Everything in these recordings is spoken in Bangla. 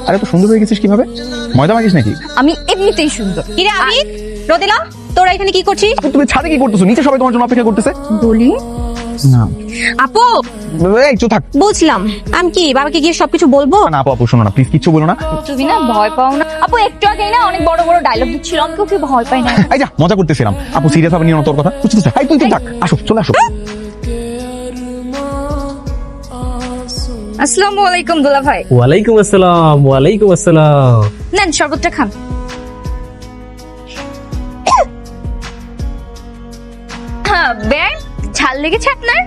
আরে তো সুন্দর হয়ে গেছিস কিভাবে? ময়দা মাখিস নাকি? আমি এমনিতেই সুন্দর। কিরে আবিদ, রোদেলা, তোরা এখানে কি করছিস? তুমি ছাদে কি করতেছো? নিচে সবাই তোমার জন্য অপেক্ষা করতেছে। বলি না আপু, এই চুপ থাক। বুঝলাম। আমি কি বাবাকে গিয়ে সবকিছু বলবো? না আপু, আপু শোনো না প্লিজ, কিচ্ছু বলো না। তুমি না ভয় পাও না? আপু একটু আগেই না অনেক বড় বড় ডায়লগ দিচ্ছিল, আমি কি ভয় পাই না? এই যা, মজা করতেছিলাম। আপু সিরিয়াস ভাবে নিও না তোর কথা। চুপ চুপ এই তুই চুপ থাক। আসো, চলে আসো। আসসালামু আলাইকুম দুলা ভাই। ওয়ালাইকুম আসসালাম। ওয়ালাইকুম আসসালাম। নেন শরবতটা খান। হ্যাঁ বেন, ঝাল লেগেছে আপনার?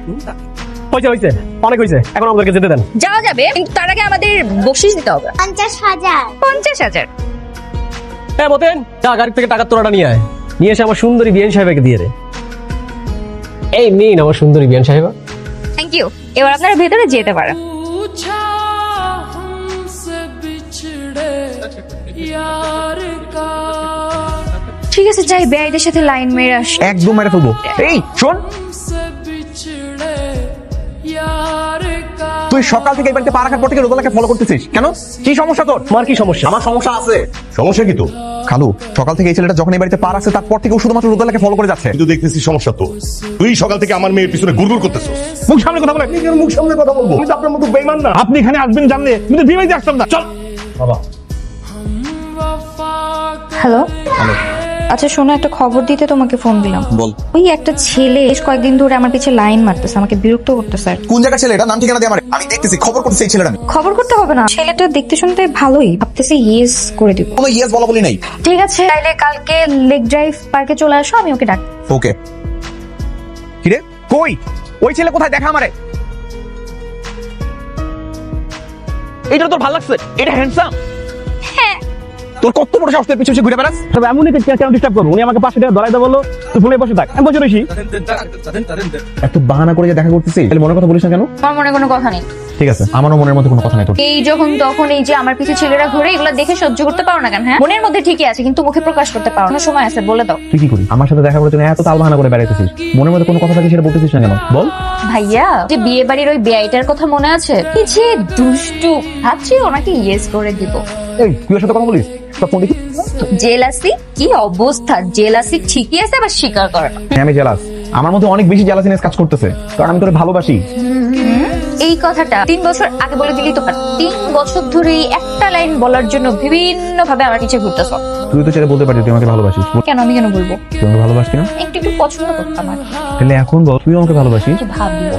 হয়েছে হয়েছে, অনেক হয়েছে, এখন আমাদেরকে যেতে দেন। যাওয়া যাবে, কিন্তু তার আগে আমাদের বকশিশ দিতে হবে। 50,000। 50,000? হ্যাঁ মতেন, যা গাড়ি থেকে টাকার তোরাটা নিয়ে আয়, নিয়ে এসে আমার সুন্দরী বিয়ান সাহেবকে দিয়ে দে। এই নিন আমার সুন্দরী বিয়ান সাহেবা। Thank you. এবার আপনারা ভেতরে যেতে পারেন। ঠিক আছে যাই, বেআইদের সাথে লাইন মেরে আসি। একদম মেরে ফেলবো। এই শোন, তুই সকাল থেকে এই বাড়িতে পা রাখার পর থেকে রোদেলাকে ফলো করতেছিস কেন? কি সমস্যা তোর? তোমার কি সমস্যা? আমার সমস্যা আছে। সমস্যা কি তো? খালু, সকাল থেকে এই ছেলেটা যখন এই বাড়িতে পা রাখছে তারপর থেকে ও শুধুমাত্র রোদেলাকে ফলো করে যাচ্ছে। কিন্তু দেখতেছি সমস্যা তো। তুই সকাল থেকে আমার মেয়ের পিছনে গুড়গুড় করতেছিস। মুখ সামনে কথা বলে। নিজের মুখ সামনে কথা বলবো, কিন্তু আপনার মতো বেইমান না। আপনি এখানে আসবেন জানলে আমি তো বিয়ে আসতাম না। চল বাবা। হ্যালো। আচ্ছা শোনো, একটা খবর দিতে তোমাকে ফোন দিলাম। বল। ওই একটা ছেলে বেশ কয়েকদিন ধরে আমার পিছে লাইন মারতেছে, আমাকে বিরক্ত করতেছে। কোন জায়গার ছেলে এটা? নাম ঠিকানা দিয়ে আমার। আমি দেখতেছি, খবর করতেছি এই ছেলেটা। খবর করতে হবে না, ছেলেটা দেখতে শুনতে ভালোই, ভাবতেছি ইয়েস করে দিব। কোনো ইয়েস বলা বলি নাই। ঠিক আছে, তাইলে কালকে লেক ড্রাইভ পার্কে চলে আসো, আমি ওকে ডাক। ওকে। কিরে কই ওই ছেলে কোথায়? দেখা আমারে। এইটা তোর ভালো লাগছে? এটা হ্যান্ডসাম? হ্যাঁ। তোর কত বড় সাহস, তোর পিছু পিছু ঘুরে বেড়াস? তবে এমনই কেন ডিস্টার্ব করবো? উনি আমাকে পাশে থেকে ধরাইতে বললো, তুই ফোনে বসে থাক। আমি বসে রয়েছি। এত বাহানা করে যে দেখা করতেছি, তাহলে মনের কথা বলিস না কেন? আমার মনে কোনো কথা নেই। ঠিক আছে, আমারও মনের মধ্যে কোনো কথা নাই তোর। এই যখন তখন এই যে আমার পিছে ছেলেরা ঘুরে, এগুলো দেখে সহ্য করতে পারো না কেন? হ্যাঁ, মনের মধ্যে ঠিকই আছে কিন্তু মুখে প্রকাশ করতে পারো না। সময় আছে, বলে দাও। তুই কি করি আমার সাথে দেখা করার জন্য এত তাল বাহানা করে বেড়াইতেছিস? মনের মধ্যে কোনো কথা থাকে সেটা বলতেছিস না কেন? বল। ভাইয়া, যে বিয়ে বাড়ির ওই বেআইটার কথা মনে আছে? এই যে দুষ্টু, ভাবছি ওনাকে ইয়েস করে দিব। এই তুই ওর সাথে কথা বলিস? সব ফোন দেখি। জেলাসি কি অবস্থা? জেলাসি ঠিকই আছে, আবার স্বীকার করে না। আমি জেলাস। আমার মধ্যে অনেক বেশি জেলাসিনেস কাজ করতেছে, কারণ আমি তোরে ভালোবাসি। এই কথাটা 3 বছর আগে বলে দিলি তো পার। 3 বছর ধরে একটা লাইন বলার জন্য বিভিন্ন ভাবে আমার পিছে ঘুরতেছ। তুই তো ছেড়ে বলতে পারছিস তুই আমাকে ভালোবাসিস। কেন? আমি কেন বলবো? তুই আমাকে ভালোবাসতি না? একটু একটু পছন্দ করতাম আর কি। তাহলে এখন বল তুই আমাকে ভালোবাসিস? ভাবলো